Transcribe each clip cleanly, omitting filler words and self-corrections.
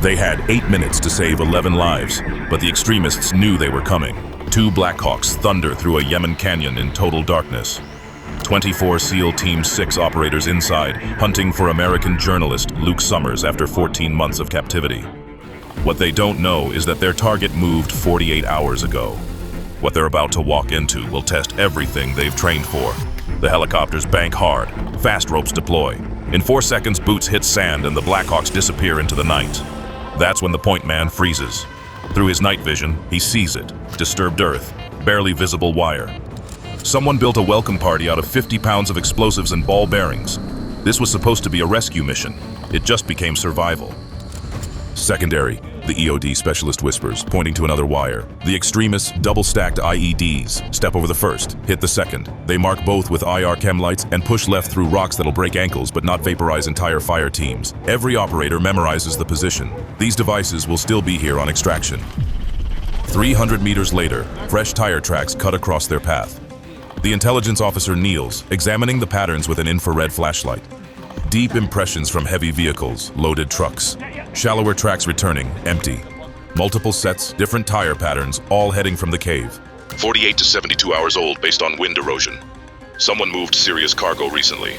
They had 8 minutes to save 11 lives, but the extremists knew they were coming. 2 Blackhawks thunder through a Yemen canyon in total darkness. 24 SEAL Team 6 operators inside, hunting for American journalist Luke Summers after 14 months of captivity. What they don't know is that their target moved 48 hours ago. What they're about to walk into will test everything they've trained for. The helicopters bank hard, fast ropes deploy. In 4 seconds, boots hit sand and the Blackhawks disappear into the night. That's when the point man freezes. Through his night vision, he sees it. Disturbed earth, barely visible wire. Someone built a welcome party out of 50 pounds of explosives and ball bearings. This was supposed to be a rescue mission. It just became survival. Secondary, the EOD specialist whispers, pointing to another wire. The extremists double-stacked IEDs. Step over the first, hit the second. They mark both with IR chem lights and push left through rocks that'll break ankles but not vaporize entire fire teams. Every operator memorizes the position. These devices will still be here on extraction. 300 meters later, fresh tire tracks cut across their path. The intelligence officer kneels, examining the patterns with an infrared flashlight. Deep impressions from heavy vehicles, loaded trucks. Shallower tracks returning, empty. Multiple sets, different tire patterns, all heading from the cave. 48 to 72 hours old based on wind erosion. Someone moved serious cargo recently.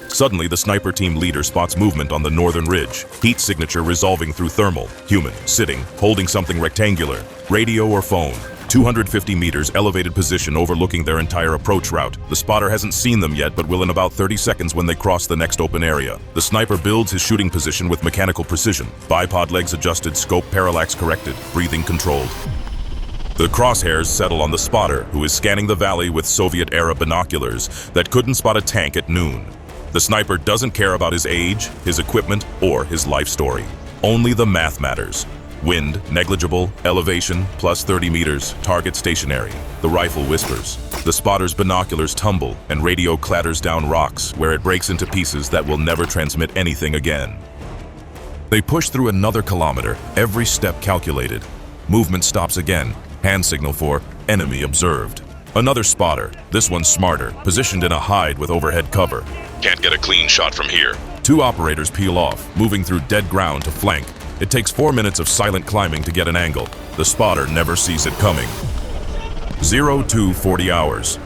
Suddenly, the sniper team leader spots movement on the northern ridge. Heat signature resolving through thermal. Human, sitting, holding something rectangular. Radio or phone. 250 meters elevated position overlooking their entire approach route. The spotter hasn't seen them yet, but will in about 30 seconds when they cross the next open area. The sniper builds his shooting position with mechanical precision. Bipod legs adjusted, scope parallax corrected, breathing controlled. The crosshairs settle on the spotter, who is scanning the valley with Soviet-era binoculars that couldn't spot a tank at noon. The sniper doesn't care about his age, his equipment, or his life story. Only the math matters. Wind, negligible, elevation, plus 30 meters, target stationary. The rifle whispers. The spotter's binoculars tumble, and radio clatters down rocks, where it breaks into pieces that will never transmit anything again. They push through another kilometer, every step calculated. Movement stops again, hand signal for enemy observed. Another spotter, this one smarter, positioned in a hide with overhead cover. Can't get a clean shot from here. 2 operators peel off, moving through dead ground to flank. It takes 4 minutes of silent climbing to get an angle. The spotter never sees it coming. 0-40 hours.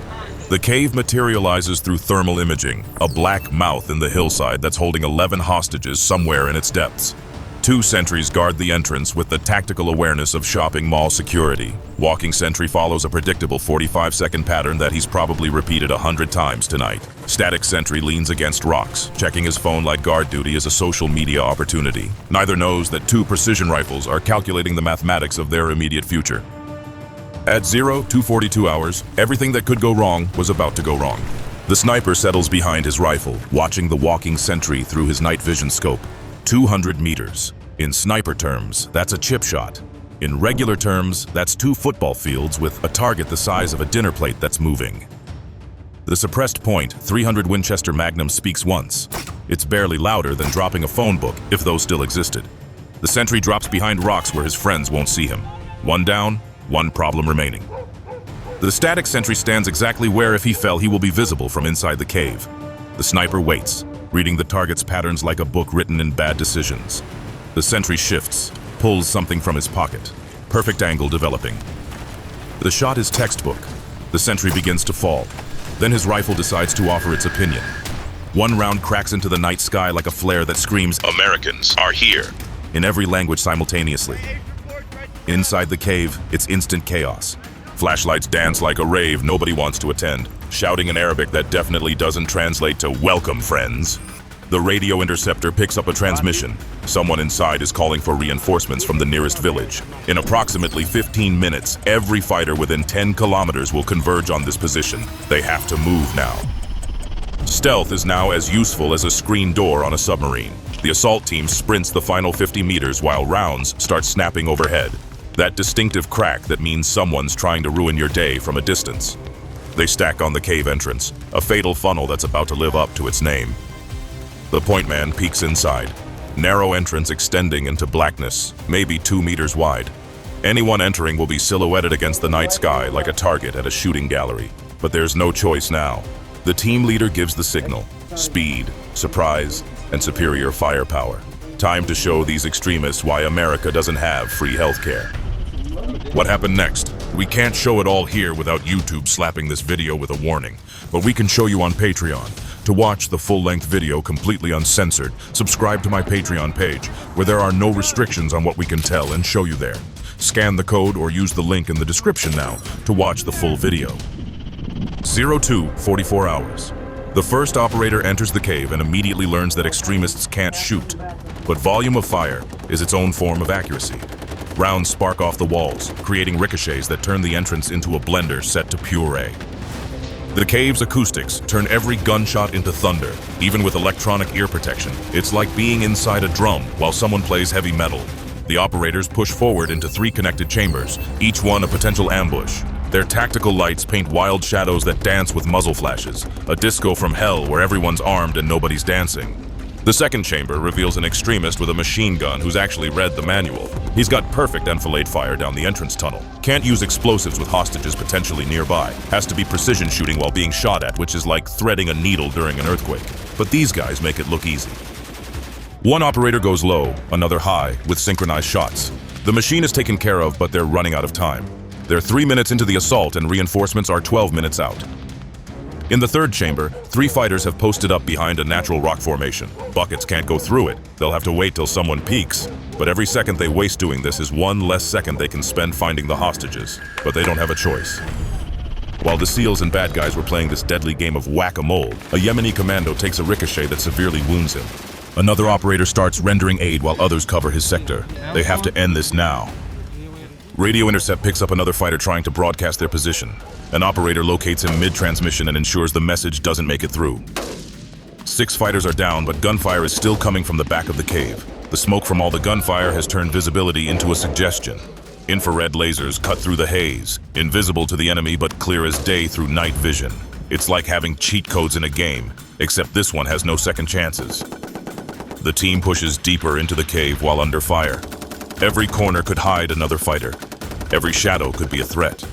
The cave materializes through thermal imaging, a black mouth in the hillside that's holding 11 hostages somewhere in its depths. 2 sentries guard the entrance with the tactical awareness of shopping mall security. Walking sentry follows a predictable 45-second pattern that he's probably repeated 100 times tonight. Static sentry leans against rocks, checking his phone like guard duty is a social media opportunity. Neither knows that 2 precision rifles are calculating the mathematics of their immediate future. At 0-42 hours, everything that could go wrong was about to go wrong. The sniper settles behind his rifle, watching the walking sentry through his night vision scope. 200 meters. In sniper terms, that's a chip shot. In regular terms, that's 2 football fields with a target the size of a dinner plate that's moving. The suppressed point, 300 Winchester Magnum speaks once. It's barely louder than dropping a phone book, if those still existed. The sentry drops behind rocks where his friends won't see him. 1 down, 1 problem remaining. The static sentry stands exactly where, if he fell, he will be visible from inside the cave. The sniper waits, reading the target's patterns like a book written in bad decisions. The sentry shifts, pulls something from his pocket. Perfect angle developing. The shot is textbook. The sentry begins to fall. Then his rifle decides to offer its opinion. 1 round cracks into the night sky like a flare that screams, "Americans are here!" in every language simultaneously. Inside the cave, it's instant chaos. Flashlights dance like a rave nobody wants to attend, shouting in Arabic that definitely doesn't translate to "welcome, friends." The radio interceptor picks up a transmission. Someone inside is calling for reinforcements from the nearest village. In approximately 15 minutes, every fighter within 10 kilometers will converge on this position. They have to move now. Stealth is now as useful as a screen door on a submarine. The assault team sprints the final 50 meters while rounds start snapping overhead. That distinctive crack that means someone's trying to ruin your day from a distance. They stack on the cave entrance, a fatal funnel that's about to live up to its name. The point man peeks inside. Narrow entrance extending into blackness, maybe 2 meters wide. Anyone entering will be silhouetted against the night sky like a target at a shooting gallery. But there's no choice now. The team leader gives the signal. Speed, surprise, and superior firepower. Time to show these extremists why America doesn't have free healthcare. What happened next? We can't show it all here without YouTube slapping this video with a warning, but we can show you on Patreon. To watch the full-length video completely uncensored, subscribe to my Patreon page, where there are no restrictions on what we can tell and show you there. Scan the code or use the link in the description now to watch the full video. 02:44 hours. The first operator enters the cave and immediately learns that extremists can't shoot, but volume of fire is its own form of accuracy. Rounds spark off the walls, creating ricochets that turn the entrance into a blender set to puree. The cave's acoustics turn every gunshot into thunder, even with electronic ear protection. It's like being inside a drum while someone plays heavy metal. The operators push forward into 3 connected chambers, each one a potential ambush. Their tactical lights paint wild shadows that dance with muzzle flashes, a disco from hell where everyone's armed and nobody's dancing. The second chamber reveals an extremist with a machine gun who's actually read the manual. He's got perfect enfilade fire down the entrance tunnel. Can't use explosives with hostages potentially nearby. Has to be precision shooting while being shot at, which is like threading a needle during an earthquake. But these guys make it look easy. One operator goes low, another high, with synchronized shots. The machine is taken care of, but they're running out of time. They're 3 minutes into the assault and reinforcements are 12 minutes out. In the third chamber, 3 fighters have posted up behind a natural rock formation. Buckets can't go through it. They'll have to wait till someone peeks. But every second they waste doing this is one less second they can spend finding the hostages. But they don't have a choice. While the SEALs and bad guys were playing this deadly game of whack-a-mole, a Yemeni commando takes a ricochet that severely wounds him. Another operator starts rendering aid while others cover his sector. They have to end this now. Radio intercept picks up another fighter trying to broadcast their position. An operator locates him mid-transmission and ensures the message doesn't make it through. 6 fighters are down, but gunfire is still coming from the back of the cave. The smoke from all the gunfire has turned visibility into a suggestion. Infrared lasers cut through the haze, invisible to the enemy but clear as day through night vision. It's like having cheat codes in a game, except this one has no second chances. The team pushes deeper into the cave while under fire. Every corner could hide another fighter. Every shadow could be a threat.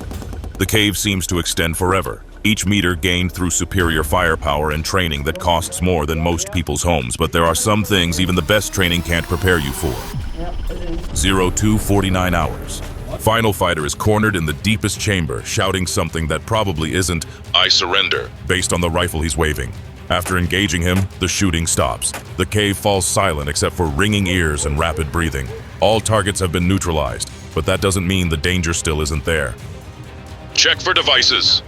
The cave seems to extend forever, each meter gained through superior firepower and training that costs more than most people's homes, but there are some things even the best training can't prepare you for. 02:49 hours. Final fighter is cornered in the deepest chamber, shouting something that probably isn't, "I surrender," based on the rifle he's waving. After engaging him, the shooting stops. The cave falls silent except for ringing ears and rapid breathing. All targets have been neutralized, but that doesn't mean the danger still isn't there. "Check for devices."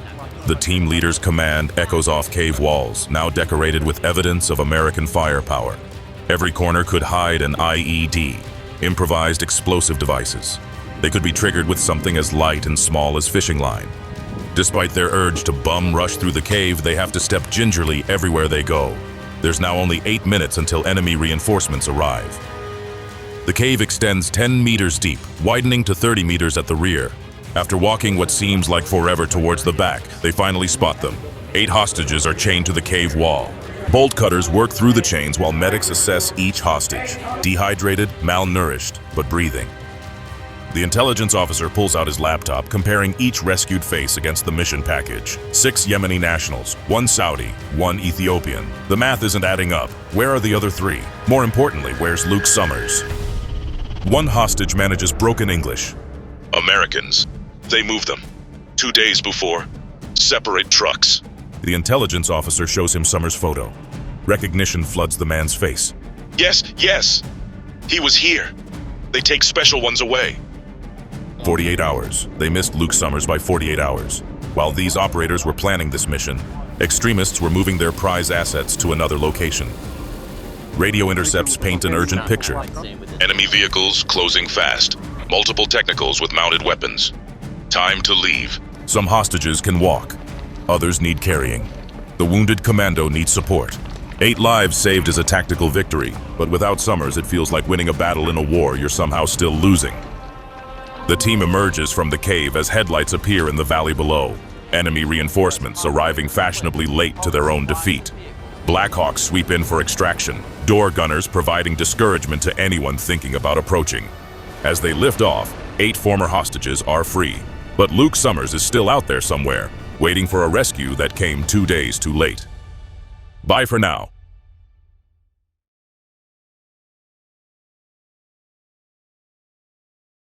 The team leader's command echoes off cave walls, now decorated with evidence of American firepower. Every corner could hide an IED, improvised explosive devices. They could be triggered with something as light and small as fishing line. Despite their urge to bum rush through the cave, they have to step gingerly everywhere they go. There's now only 8 minutes until enemy reinforcements arrive. The cave extends 10 meters deep, widening to 30 meters at the rear. After walking what seems like forever towards the back, they finally spot them. 8 hostages are chained to the cave wall. Bolt cutters work through the chains while medics assess each hostage. Dehydrated, malnourished, but breathing. The intelligence officer pulls out his laptop, comparing each rescued face against the mission package. 6 Yemeni nationals, 1 Saudi, 1 Ethiopian. The math isn't adding up. Where are the other 3? More importantly, where's Luke Summers? One hostage manages broken English. "Americans. They moved them. 2 days before. Separate trucks." The intelligence officer shows him Summers' photo. Recognition floods the man's face. Yes. He was here. They take special ones away." 48 hours. They missed Luke Summers by 48 hours. While these operators were planning this mission, extremists were moving their prize assets to another location. Radio intercepts paint an urgent picture. Enemy vehicles closing fast. Multiple technicals with mounted weapons. Time to leave. Some hostages can walk. Others need carrying. The wounded commando needs support. 8 lives saved is a tactical victory, but without Summers it feels like winning a battle in a war you're somehow still losing. The team emerges from the cave as headlights appear in the valley below. Enemy reinforcements arriving fashionably late to their own defeat. Blackhawks sweep in for extraction, door gunners providing discouragement to anyone thinking about approaching. As they lift off, 8 former hostages are free. But Luke Summers is still out there somewhere, waiting for a rescue that came 2 days too late. Bye for now.